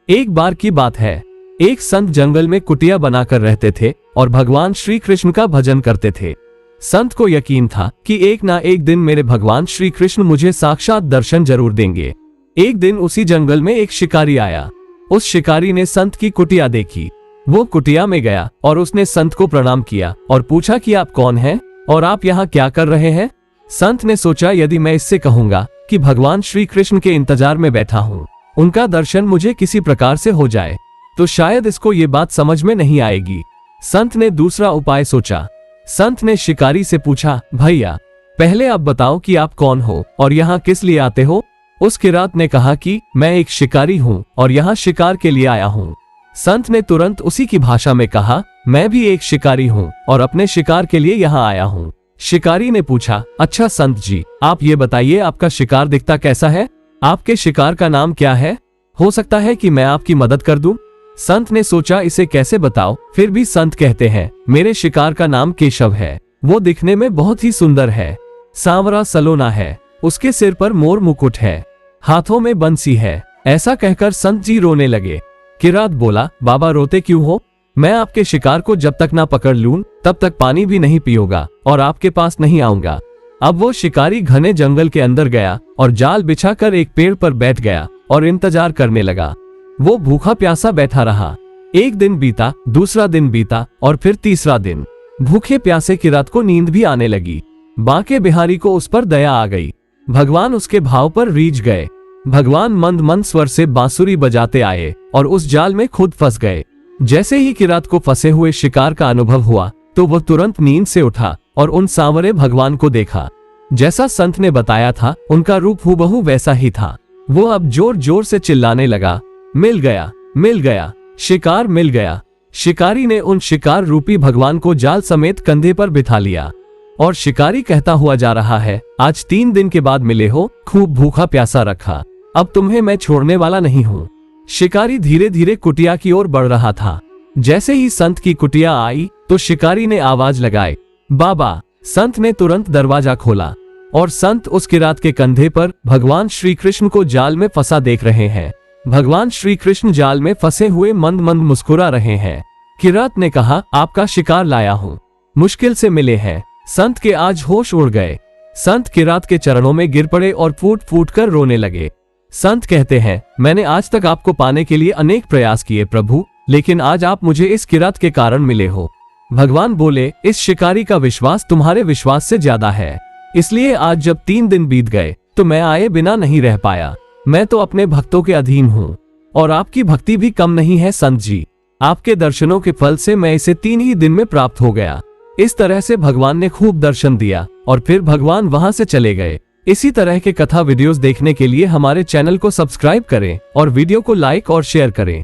एक बार की बात है, एक संत जंगल में कुटिया बनाकर रहते थे और भगवान श्री कृष्ण का भजन करते थे। संत को यकीन था कि एक ना एक दिन मेरे भगवान श्री कृष्ण मुझे साक्षात दर्शन जरूर देंगे। एक दिन उसी जंगल में एक शिकारी आया। उस शिकारी ने संत की कुटिया देखी। वो कुटिया में गया और उसने संत को प्रणाम किया और पूछा कि आप कौन हैं और आप यहाँ क्या कर रहे हैं। संत ने सोचा, यदि मैं इससे कहूंगा कि भगवान श्री कृष्ण के इंतजार में बैठा हूँ, उनका दर्शन मुझे किसी प्रकार से हो जाए, तो शायद इसको ये बात समझ में नहीं आएगी। संत ने दूसरा उपाय सोचा। संत ने शिकारी से पूछा, भैया पहले आप बताओ कि आप कौन हो और यहाँ किस लिए आते हो। उस किरात ने कहा कि मैं एक शिकारी हूँ और यहाँ शिकार के लिए आया हूँ। संत ने तुरंत उसी की भाषा में कहा, मैं भी एक शिकारी हूँ और अपने शिकार के लिए यहाँ आया हूँ। शिकारी ने पूछा, अच्छा संत जी, आप ये बताइए आपका शिकार दिखता कैसा है, आपके शिकार का नाम क्या है, हो सकता है कि मैं आपकी मदद कर दूं। संत ने सोचा, इसे कैसे बताओ। फिर भी संत कहते हैं, मेरे शिकार का नाम केशव है। वो दिखने में बहुत ही सुंदर है, सांवरा सलोना है, उसके सिर पर मोर मुकुट है, हाथों में बंसी है। ऐसा कहकर संत जी रोने लगे। किरात बोला, बाबा रोते क्यों हो, मैं आपके शिकार को जब तक ना पकड़ लूं तब तक पानी भी नहीं पियूंगा और आपके पास नहीं आऊंगा। अब वो शिकारी घने जंगल के अंदर गया और जाल बिछाकर एक पेड़ पर बैठ गया और इंतजार करने लगा। वो भूखा प्यासा बैठा रहा। एक दिन बीता, दूसरा दिन बीता और फिर तीसरा दिन। भूखे प्यासे किरात को नींद भी आने लगी। बांके बिहारी को उस पर दया आ गई। भगवान उसके भाव पर रीझ गए। भगवान मंद मंद स्वर से बांसुरी बजाते आए और उस जाल में खुद फंस गए। जैसे ही किरात को फंसे हुए शिकार का अनुभव हुआ तो वह तुरंत नींद से उठा और उन सांवरे भगवान को देखा। जैसा संत ने बताया था, उनका रूप हूबहू वैसा ही था। वो अब जोर जोर से चिल्लाने लगा, मिल गया, मिल गया, शिकार मिल गया। शिकारी ने उन शिकार रूपी भगवान को जाल समेत कंधे पर बिठा लिया और शिकारी कहता हुआ जा रहा है, आज 3 दिन के बाद मिले हो, खूब भूखा प्यासा रखा, अब तुम्हें मैं छोड़ने वाला नहीं हूँ। शिकारी धीरे धीरे कुटिया की ओर बढ़ रहा था। जैसे ही संत की कुटिया आई तो शिकारी ने आवाज लगाई, बाबा। संत ने तुरंत दरवाजा खोला और संत उस किरात के कंधे पर भगवान श्री कृष्ण को जाल में फंसा देख रहे हैं। भगवान श्री कृष्ण जाल में फंसे हुए मंद मंद मुस्कुरा रहे हैं। किरात ने कहा, आपका शिकार लाया हूँ, मुश्किल से मिले हैं। संत के आज होश उड़ गए। संत किरात के चरणों में गिर पड़े और फूट फूट कर रोने लगे। संत कहते हैं, मैंने आज तक आपको पाने के लिए अनेक प्रयास किए प्रभु, लेकिन आज आप मुझे इस किरात के कारण मिले हो। भगवान बोले, इस शिकारी का विश्वास तुम्हारे विश्वास से ज्यादा है, इसलिए आज जब 3 दिन बीत गए तो मैं आए बिना नहीं रह पाया। मैं तो अपने भक्तों के अधीन हूँ और आपकी भक्ति भी कम नहीं है संत जी। आपके दर्शनों के फल से मैं इसे 3 ही दिन में प्राप्त हो गया। इस तरह से भगवान ने खूब दर्शन दिया और फिर भगवान वहां से चले गए। इसी तरह के कथा वीडियोस देखने के लिए हमारे चैनल को सब्सक्राइब करें और वीडियो को लाइक और शेयर करें।